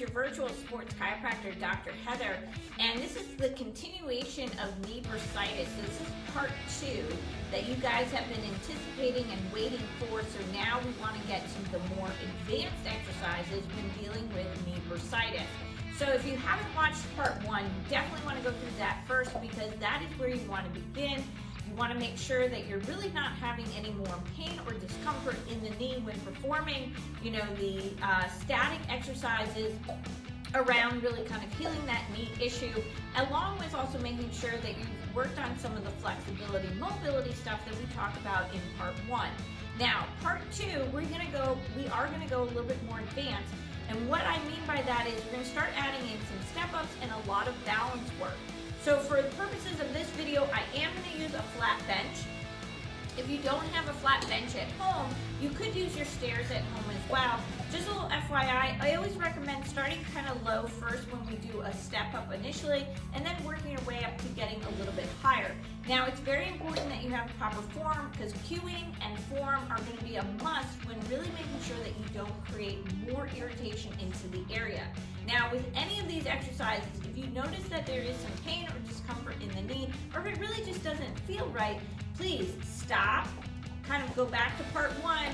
your virtual sports chiropractor, Dr. Heather, and this is the continuation of knee bursitis. So this is part 2 that you guys have been anticipating and waiting for. So now we want to get to the more advanced exercises when dealing with knee bursitis. So if you haven't watched part 1, you definitely want to go through that first, because that is where you want to begin. You want to make sure that you're really not having any more pain or discomfort in the knee when performing, the static exercises around really kind of healing that knee issue, along with also making sure that you've worked on some of the flexibility, mobility stuff that we talked about in part 1. Now, part 2, we are going to go a little bit more advanced. And what I mean by that is we're going to start adding in some step-ups and a lot of balance work. So for the purposes of this video, I am going to use a flat bench. If you don't have a flat bench at home, you could use your stairs at home as well. Just a little FYI, I always recommend starting kind of low first when we do a step up initially, and then working your way up to getting a little bit higher. Now, it's very important that you have proper form, because cueing and form are going to be a must when really making sure that you don't create more irritation into the area. Now, with any of these exercises, if you notice that there is some pain or discomfort in the knee, or if it really just doesn't feel right, please stop, kind of go back to part 1,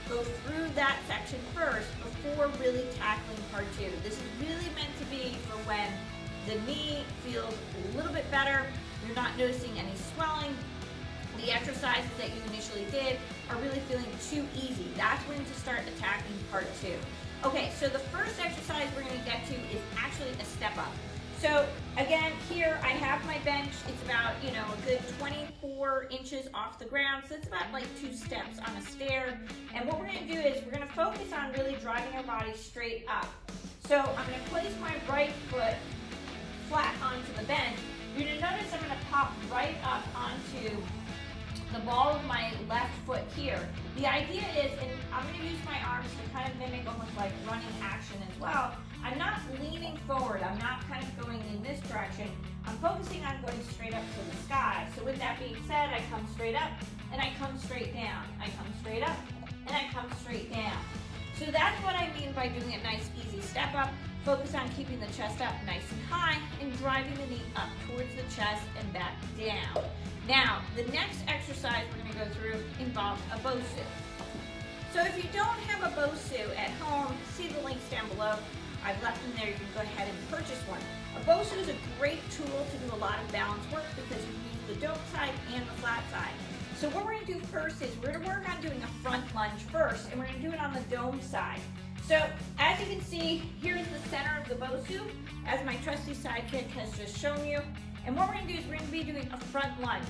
go through that section first before really tackling part 2. This is really meant to be for when the knee feels a little bit better, you're not noticing any swelling, the exercises that you initially did are really feeling too easy. That's when to start attacking part 2. Okay, so the first exercise we're going to get to is actually a step up. So again, here I have my bench. It's about, a good 24 inches off the ground. So it's about like 2 steps on a stair. And what we're going to do is we're going to focus on really driving our body straight up. So I'm going to place my right foot flat onto the bench. You're going to notice I'm going to pop right up onto the ball of my left foot here. The idea is, and I'm going to use my arms to kind of mimic almost like running action as well. I'm not leaning forward. I'm not kind of going in this direction. I'm focusing on going straight up to the sky. So with that being said, I come straight up and I come straight down. I come straight up and I come straight down. So that's what I mean by doing a nice easy step up. Focus on keeping the chest up nice and high and driving the knee up towards the chest and back down. Now, the next exercise we're going to go through involves a BOSU. So if you don't have a BOSU at home, see the links down below. I've left them there. You can go ahead and purchase one. A BOSU is a great tool to do a lot of balance work because you use the dome side and the flat side. So what we're going to do first is we're going to work on doing a front lunge first, and we're going to do it on the dome side. So as you can see, here's the center of the BOSU, as my trusty sidekick has just shown you. And what we're going to do is we're going to be doing a front lunge.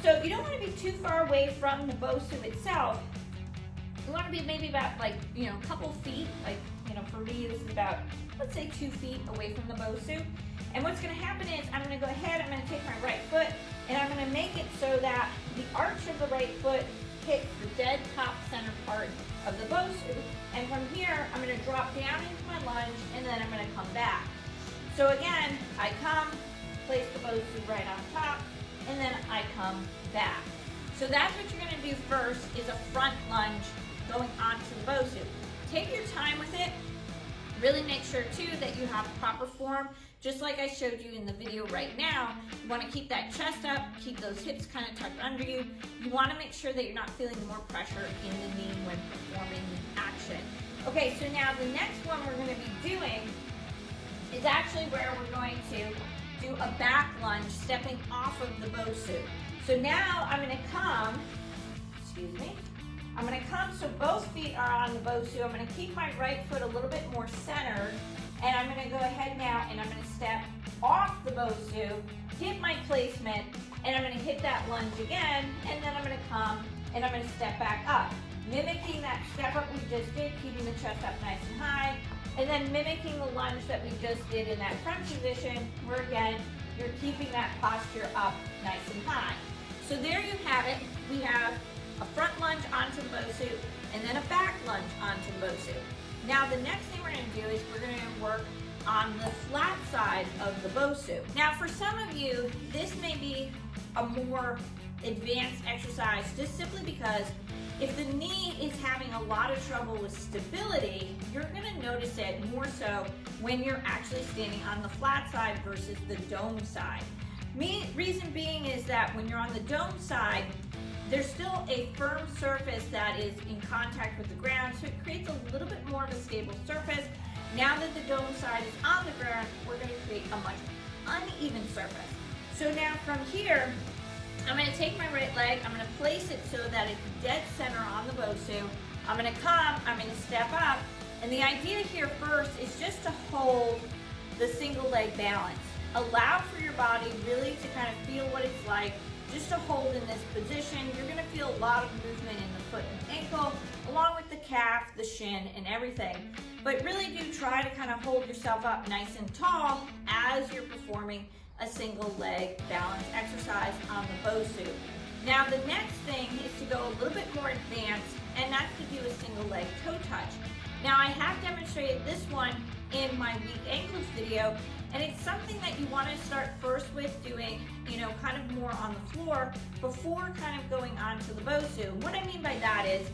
So you don't want to be too far away from the BOSU itself. You want to be maybe about a couple feet, for me this is about, let's say 2 feet away from the BOSU. And what's going to happen is I'm going to go ahead, I'm going to take my right foot, and I'm going to make it so that the arch of the right foot hits the dead top center part of the BOSU. And from here, I'm going to drop down into my lunge, and then I'm going to come back. So again, I come, place the BOSU right on top, and then I come back. So that's what you're going to do first, is a front lunge going onto the BOSU. Take your time with it. Really make sure too that you have proper form, just like I showed you in the video right now. You want to keep that chest up, keep those hips kind of tucked under you. You want to make sure that you're not feeling more pressure in the knee when performing the action. Okay, so now the next one we're going to be doing is actually where we're going to do a back lunge, stepping off of the BOSU. So now I'm going to come, I'm going to come so both feet are on the BOSU. I'm going to keep my right foot a little bit more centered, and I'm going to go ahead now and I'm going to step off the BOSU, hit my placement, and I'm going to hit that lunge again, and then I'm going to come and I'm going to step back up. Mimicking that step up we just did, keeping the chest up nice and high, and then mimicking the lunge that we just did in that front position, where again, you're keeping that posture up nice and high. So there you have it. We have a front lunge onto the BOSU, and then a back lunge onto the BOSU. Now the next thing we're going to do is we're going to work on the flat side of the BOSU. Now for some of you, this may be a more advanced exercise just simply because If the knee is having a lot of trouble with stability, you're gonna notice it more so when you're actually standing on the flat side versus the dome side. Reason being is that when you're on the dome side, there's still a firm surface that is in contact with the ground, so it creates a little bit more of a stable surface. Now that the dome side is on the ground, we're gonna create a much uneven surface. So now from here, I'm gonna take my right leg, I'm gonna place it so that it's dead center on the BOSU. I'm gonna come, I'm gonna step up, and the idea here first is just to hold the single leg balance. Allow for your body really to kind of feel what it's like just to hold in this position. You're gonna feel a lot of movement in the foot and ankle, along with the calf, the shin, and everything. But really do try to kind of hold yourself up nice and tall as you're performing a single leg balance exercise on the BOSU. Now the next thing is to go a little bit more advanced, and that's to do a single leg toe touch. Now I have demonstrated this one in my weak ankles video, and it's something that you want to start first with doing, kind of more on the floor before kind of going on to the BOSU. What I mean by that is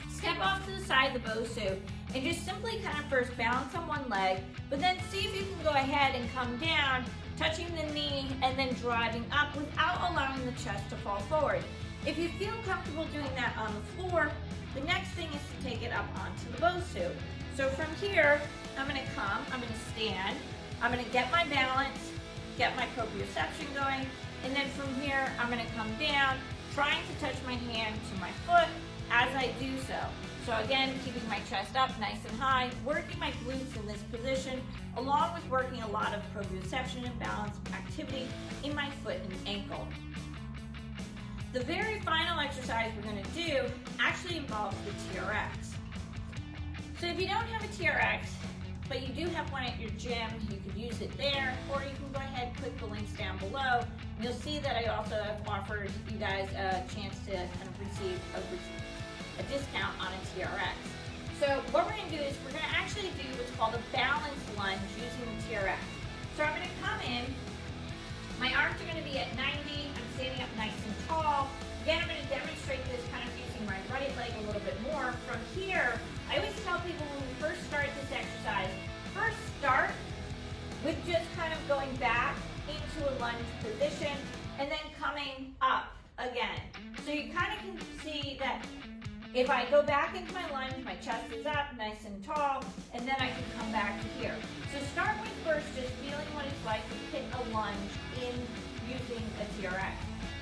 step off to the side of the BOSU and just simply kind of first balance on one leg, but then see if you can go ahead and come down, touching the knee and then driving up without allowing the chest to fall forward. If you feel comfortable doing that on the floor, the next thing is to take it up onto the BOSU. So from here, I'm gonna come, I'm gonna stand, I'm gonna get my balance, get my proprioception going, and then from here, I'm gonna come down, trying to touch my hand to my foot as I do so. So again, keeping my chest up nice and high, working my glutes in this position, along with working a lot of proprioception and balance activity in my foot and ankle. The very final exercise we're gonna do actually involves the TRX. So if you don't have a TRX, but you do have one at your gym, you could use it there, or you can go ahead and click the links down below. You'll see that I also have offered you guys a chance to kind of receive a discount on a TRX. So what we're gonna do is we're gonna actually do what's called a balance lunge using the TRX. So I'm gonna come in, my arms are gonna be at 90, I'm standing up nice and tall. Again, I'm gonna demonstrate this kind of using my right leg a little bit more. From here, I always tell people when we first start this exercise, first start with just kind of going back into a lunge position and then coming up again. So you kind of can see that if I go back into my lunge, my chest is up, nice and tall, and then I can come back to here. So start with first just feeling what it's like to hit a lunge in using a TRX.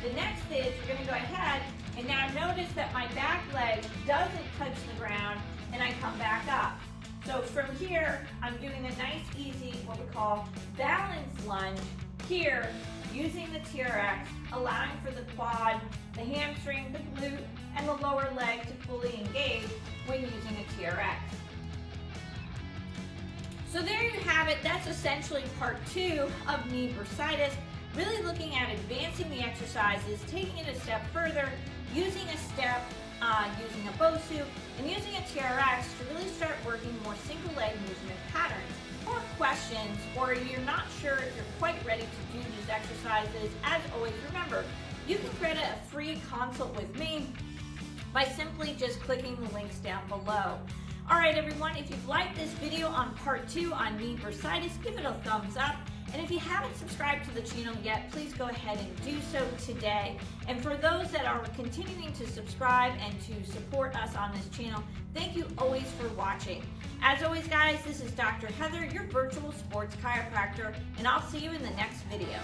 The next is you're gonna go ahead and now notice that my back leg doesn't touch the ground and I come back up. So from here, I'm doing a nice, easy, what we call balance lunge here, using the TRX, allowing for the quad, the hamstring, the glute, and the lower leg to fully engage when using a TRX. So there you have it. That's essentially part 2 of knee bursitis, really looking at advancing the exercises, taking it a step further, using a step, using a BOSU, and using a TRX to really start working more single leg movement patterns. More questions, or you're not sure if you're quite ready to do these exercises, as always, remember, you can create a free consult with me by simply just clicking the links down below. All right, everyone, if you've liked this video on part 2 on knee bursitis, give it a thumbs up. And if you haven't subscribed to the channel yet, please go ahead and do so today. And for those that are continuing to subscribe and to support us on this channel, thank you always for watching. As always, guys, this is Dr. Heather, your virtual sports chiropractor, and I'll see you in the next video.